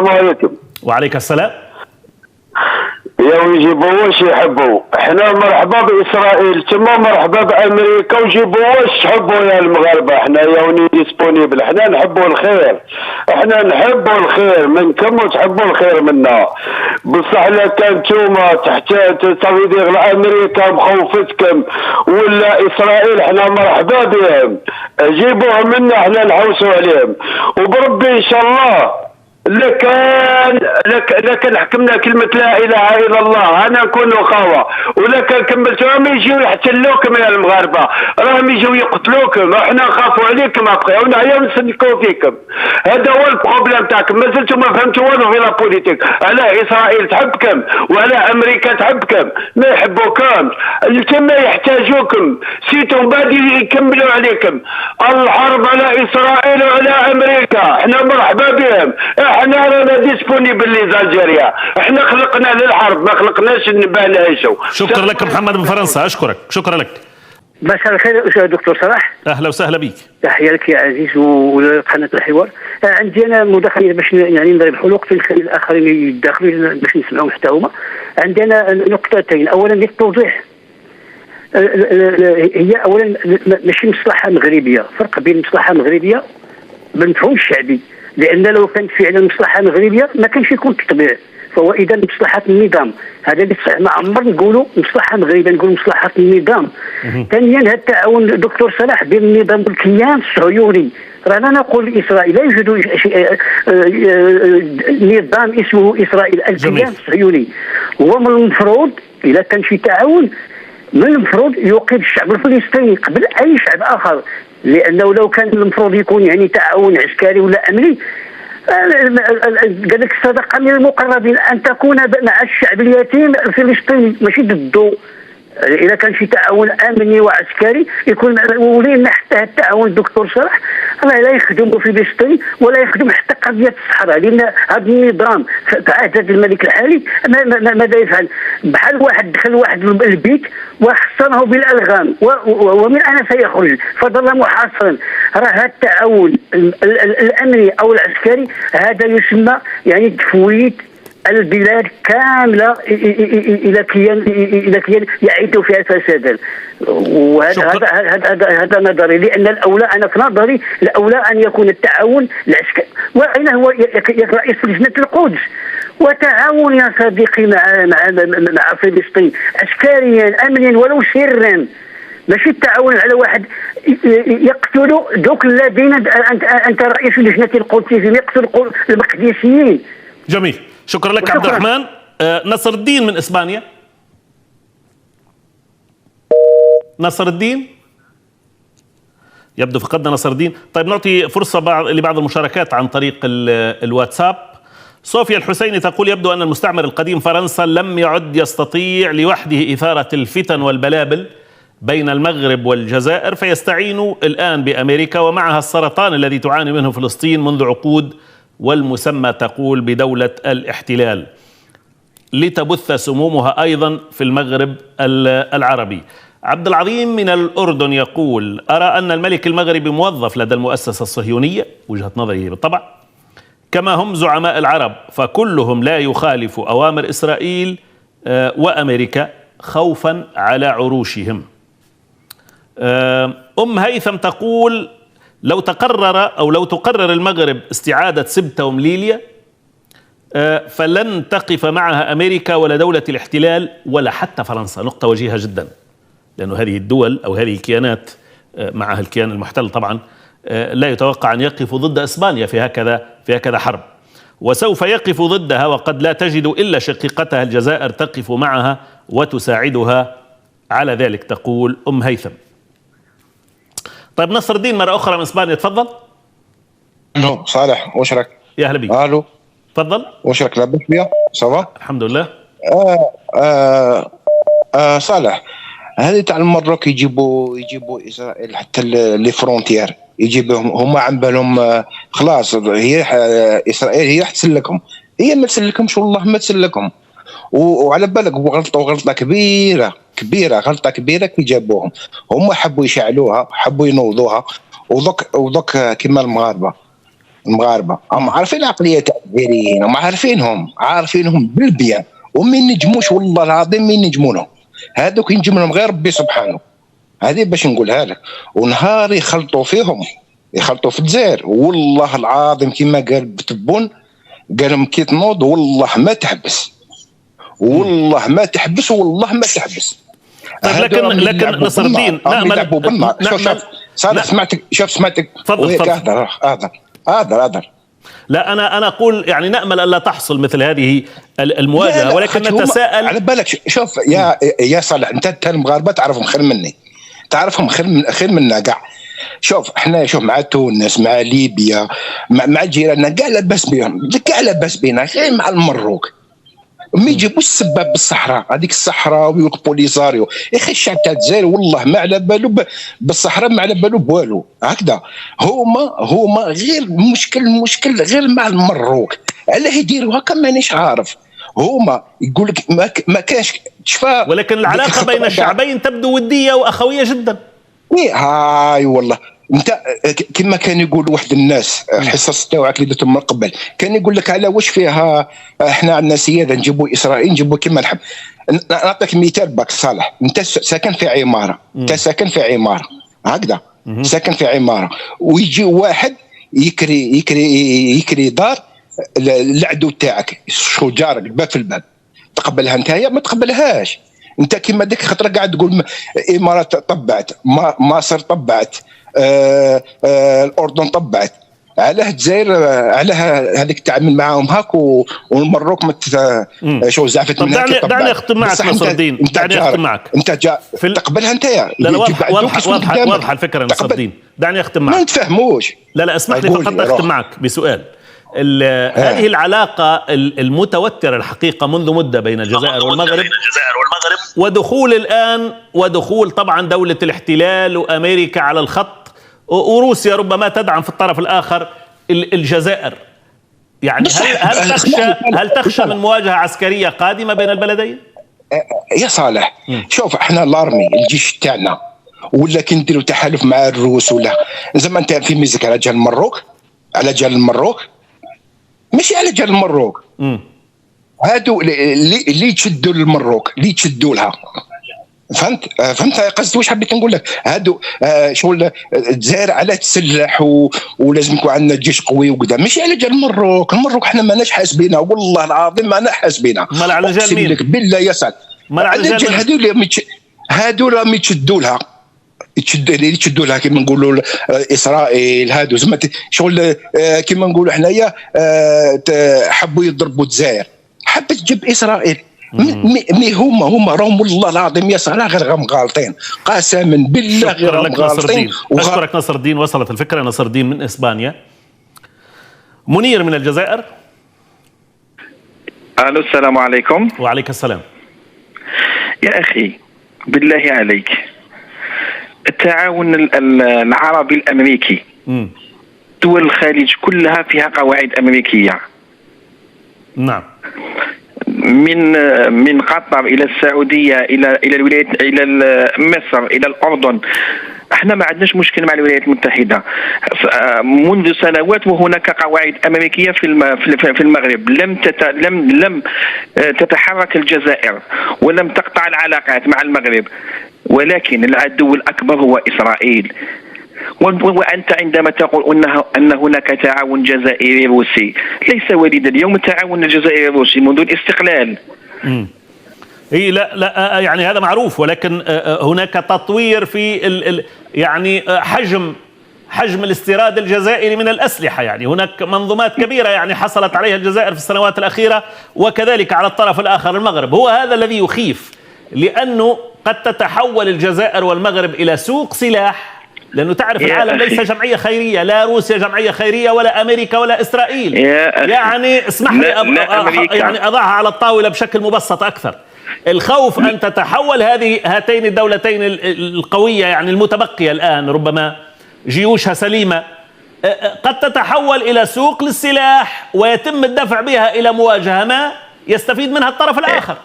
عليكم. وعليك السلام. يا ويجيبوا واش يحبوا، احنا مرحبا باسرائيل ثم مرحبا بامريكا، وجيبوا واش تحبوا يا المغاربه. احنا يوني ديسبونيبل، احنا نحبوا الخير، احنا نحبوا الخير منكم وتحبوا الخير منا. بصح لا كان نتوما تحت تغيير امريكا مخوفتكم ولا اسرائيل، احنا مرحبا بهم، جيبوهم منا احنا نحوسوا عليهم. وبربي ان شاء الله لكن حكمنا كلمة لا إله إلا الله أنا نكون خاوة، ولكن كملتوهم يجيو يحتلوكم يا المغاربة، راهم يجيو يقتلوكم، احنا نخافوا عليكم أبقى ونعيا نسلكوا فيكم. هذا هو البروبليم تاعكم، مازلتوا ما فهمتوا والو في لابوليتيك. على إسرائيل تحبكم وعلى أمريكا تحبكم، ما يحبوكمش، تما يحتاجوكم سيتو بعد يكملوا عليكم. الحرب على إسرائيل وعلى أمريكا، احنا مرحبا بهم، احنا رانا ديسبونيبل لزالجيريا، احنا خلقنا للحرب ما خلقناش نبقى نعيشوا. شكرا لك محمد من فرنسا، اشكرك، شكرا لك. مساء الخير دكتور صلاح. اهلا وسهلا بك. تحيه لك يا عزيز وقناه الحوار. عندي انا مداخله باش يعني نضرب حلوق في نخلي الاخرين يداخلوا باش نسمعوا حتى هما. عندي انا نقطتين، اولا للتوضيح، هي اولا ماشي مصلحه مغربيه، فرق بين مصلحه مغربيه بالمفهوم الشعبي، لان لو كانت فعلا مصلحه مغربيه ما كانش يكون تطبيع، فهو اذا مصلحه النظام، هذا اللي ما عمر نقولوا مصلحه مغربيه، نقول مصلحه النظام. ثانيا هذا التعاون دكتور صلاح بين النظام والكيان الصهيوني، رانا نقول اسرائيل لا يوجد نظام اسمه اسرائيل، الكيان الصهيوني. ومن المفروض اذا كان في تعاون من المفروض يوقف الشعب الفلسطيني قبل اي شعب اخر، لانه لو كان المفروض يكون يعني تعاون عسكري ولا امني، قال لك الصدقه من المقربين ان تكون مع الشعب اليتيم الفلسطيني ماشي ضده. اذا كان شي تعاون امني وعسكري يكون، ولينا حتى التعاون دكتور صلاح راه لا يخدم في فلسطين ولا يخدم حتى قضيه الصحراء، لان هذا النظام في عهد الملك الحالي ماذا يفعل؟ بحال واحد دخل واحد البيت وحصنه بالالغام ومن اين سيخرج؟ فظل محاصرا. راه هذا التعاون الامني او العسكري هذا يسمى يعني تفويت البلاد كامله الى كيان يعيث فيها فسادا. وهذا نظري، لان الاولى انا في نظري الاولى ان يكون التعاون العسكري، واين هو رئيس لجنه القدس، وتعاون يا صديقي مع فلسطين عسكريا امنيا ولو سرا، ماشي التعاون على واحد يقتل دوك الذين انت رئيس لجنه القدس يقتل المقدسيين. جميل، شكرا لك عبد الرحمن. نصر الدين من اسبانيا. نصر الدين يبدو فقدنا نصر الدين. طيب نعطي فرصة لبعض المشاركات عن طريق الواتساب. صوفيا الحسيني تقول: يبدو أن المستعمر القديم فرنسا لم يعد يستطيع لوحده إثارة الفتن والبلابل بين المغرب والجزائر، فيستعين الآن بأمريكا ومعها السرطان الذي تعاني منه فلسطين منذ عقود، والمسمى تقول بدولة الاحتلال، لتبث سمومها أيضا في المغرب العربي. عبد العظيم من الأردن يقول: أرى أن الملك المغربي موظف لدى المؤسسة الصهيونية، وجهة نظري بالطبع، كما هم زعماء العرب، فكلهم لا يخالف أوامر إسرائيل وأمريكا خوفا على عروشهم. أم هيثم تقول: لو تقرر المغرب استعادة سبتة ومليليا فلن تقف معها أمريكا ولا دولة الاحتلال ولا حتى فرنسا. نقطة وجيهة جدا، لأن هذه الدول أو هذه الكيانات معها الكيان المحتل طبعا لا يتوقع أن يقفوا ضد إسبانيا في هكذا حرب، وسوف يقف ضدها، وقد لا تجد إلا شقيقتها الجزائر تقف معها وتساعدها على ذلك، تقول أم هيثم. طيب نصر الدين مرة أخرى من إسبانيا، تفضل. الو صالح، واش راك؟ يا هلا بك. الو تفضل. واش راك لاباس بيا؟ صافا الحمد لله. صالح، هذه تاع المروك يجيبوا اسرائيل حتى لي فرونتيير، يجيبوهم هما عم بالهم خلاص، هي اسرائيل هي تسلكهم، هي ما تسلكهمش والله ما تسلكهم. وعلى بالك غلطه كبيره غلطه كبيره كي جابوهم، هما حبوا يشعلوها، حبوا ينوضوها، وذوك كما المغاربه المغاربه هم عارفين العقليه تاع الجزائريين، هم عارفينهم بالبيان، وما ينجموش والله العظيم ما ينجمونهم، هذوك ينجمهم غير ربي سبحانه. هذه باش نقولها لك. ونهار يخلطوا فيهم، يخلطوا في الجزائر والله العظيم كما قال بتبون، قال لهم كي تنوض والله ما تحبس، والله ما تحبس، والله ما تحبس. طيب لكن نصر الدين نأمل شوف سمعتك تفضل. هذا لا أنا أقول يعني نأمل ألا تحصل مثل هذه المواجهة، ولكن نتساءل على بالك. شوف يا صالح، أنت المغاربة تعرفهم خير مني، تعرفهم خير منا كاع. شوف احنا مع تونس، مع ليبيا، مع جيراننا كاع لاباس بهم، كاع لاباس بينا، غير مع المروك ما يجيبوش السباب بالصحراء، هذيك الصحراء والبوليساريو. يا اخي الشعب تاع الجزائر والله ما على بالو بالصحراء، ما على بالو بوالو هكذا. هما غير المشكل غير مع المروك. علاه يديروا هكا مانيش عارف. هما يقول لك ما كاش تشفى، ولكن العلاقه بين الشعبين تبدو وديه واخويه جدا. هاي والله انت كما كان يقول واحد الناس الحصص تاعك اللي درتهم من قبل، كان يقول لك على واش فيها احنا عندنا سياده نجيبوا اسرائيل نجيبوا كما نحب. نعطيك مثال باك صالح، انت ساكن في عماره، هكذا ساكن في عماره، ويجي واحد يكري دار العدو تاعك، شو جارك الباب في الباب، تقبلها انت؟ ما تقبلهاش انت. كيما ديك خطره قاعد تقول الامارات طبعت، مصر طبعت، الاردن طبعت، علاه الجزائر علاه هذيك تعامل معاهم هاك، والمروك شو زعفت منها. دعني اختم معك نصر الدين، دعني اختم معك. انت تقبلها انت يا لا واضحه الفكره نصر الدين. دعني اختم معك. ما نتفاهموش. لا اسمح لي فقط اختم معك بسؤال. هذه العلاقة المتوترة الحقيقة منذ مدة بين الجزائر والمغرب، ودخول طبعا دولة الاحتلال وأمريكا على الخط، وروسيا ربما تدعم في الطرف الآخر الجزائر. يعني هل تخشى من مواجهة عسكرية قادمة بين البلدين؟ يا صالح شوف احنا الارمي الجيش تاعنا ولا كي نديروا تحالف مع الروس ولا زعما انت في ميزك على جال المروك، ماشي على جال المروك. هادو اللي يتشدوا للمروك، اللي يتشدوا لها، فهمت قصدي واش حبيت نقول لك؟ هادو شغل الجزائر على تسلح ولازم يكون عندنا جيش قوي وكذا، ماشي على جال المروك احنا ماناش حاسبينها، والله العظيم ما حاسبينها. مال على جال مين؟ بالله يسعد، على جال هادو راهم يتشدوا لها، يتشدوا لها كيما نقولوا اسرائيل. هادو زعما شغل كيما نقولوا حنايا حبوا يضربوا الجزائر، حبت تجيب اسرائيل. مي هما راهم والله العظيم يا صلاح غير غالطين، قسما بالله غير غالطين. اشكرك نصر الدين، وصلت الفكره. نصر الدين من اسبانيا. منير من الجزائر. الو السلام عليكم. وعليك السلام. يا اخي بالله عليك، التعاون العربي الامريكي، دول الخليج كلها فيها قواعد امريكيه. نعم. من قطر الى السعوديه الى الولايات، الى مصر، الى الاردن. احنا ما عندناش مشكل مع الولايات المتحده منذ سنوات، وهناك قواعد امريكيه في المغرب. لم تتحرك الجزائر ولم تقطع العلاقات مع المغرب، ولكن العدو الاكبر هو اسرائيل. وأنت عندما تقول أن هناك تعاون جزائري روسي، ليس وليد اليوم التعاون الجزائري الروسي منذ الاستقلال. إيه لا يعني هذا معروف، ولكن هناك تطوير في يعني حجم الاستيراد الجزائري من الأسلحة. يعني هناك منظومات كبيرة يعني حصلت عليها الجزائر في السنوات الأخيرة، وكذلك على الطرف الآخر المغرب. هو هذا الذي يخيف، لأنه قد تتحول الجزائر والمغرب إلى سوق سلاح، لأنه تعرف العالم ليس جمعية خيرية، لا روسيا جمعية خيرية ولا أمريكا ولا إسرائيل. يعني اسمح لي يعني أضعها على الطاولة بشكل مبسط أكثر. الخوف أن تتحول هاتين الدولتين القوية، يعني المتبقية الآن ربما جيوشها سليمة، قد تتحول إلى سوق للسلاح ويتم الدفع بها إلى مواجهة ما يستفيد منها الطرف الآخر.